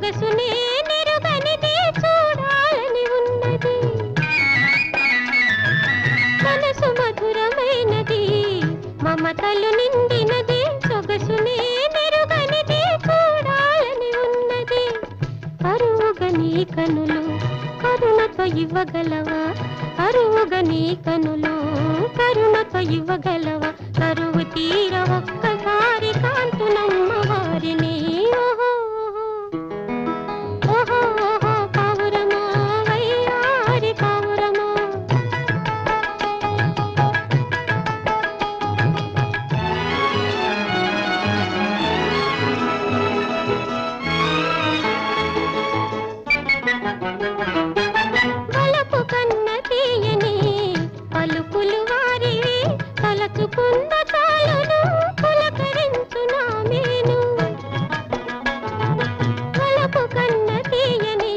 సొగసునే నిరుగనిది చూడాలని ఉన్నది మనసు మధురమైనది మమతలు నిండినది సొగసునే నిరుగనిది చూడాలని ఉన్నది అరువుగా నీ కనులు కరుణతో ఇవ్వగలవా అరువుగా నీ కనులు కరుణతో ఇవ్వగలవా కరువు తీర ఒక్కసారి కాంతునమ్మ వారిని ఓహో ఓహో ఓహో పావురమా వయ్యారి పావురమా వలపు కన్న తీయని పలుకులు వారివి తలచుకున్న చాలును పులకరించునా మేను వలపు కన్న తీయని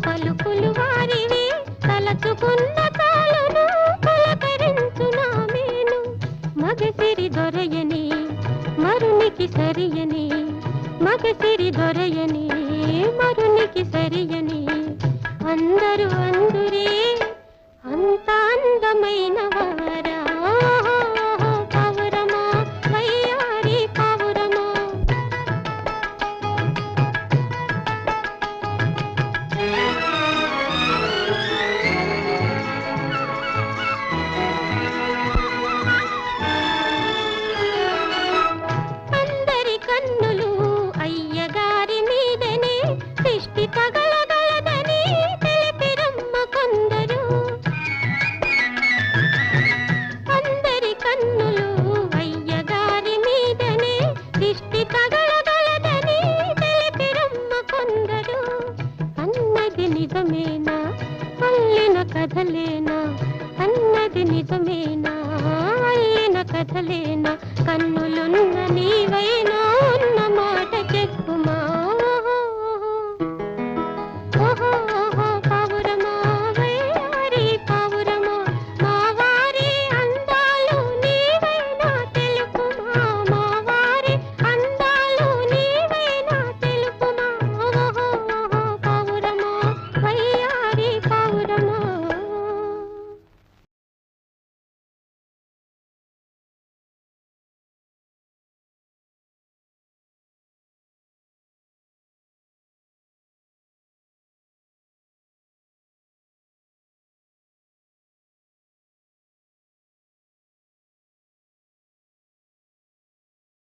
పలుకులు వారివి తలచుకున్న చాలును పులకరించునా మేను మగసిరి దొరయని మరునికి సరియని మగసిరి దొరయని మరునికి సరియని అందరూ అందురే అంత అందమైన వారా పావురమా వయ్యారి పావురమా అందరి కన్నులు అయ్యగారి మీదనే దిష్టి తగలగలదని తెలిపిరమ్మ కొందరు అందరి కన్నులు అయ్యగారి మీదనే దిష్టి తగలగలదని తెలిపిరమ్మ కొందరు అన్నది నిజమేనా అల్లిన కథలేనా అన్నది నిజమేనా అల్లిన కథలేనా కన్నులున్న నీవైనా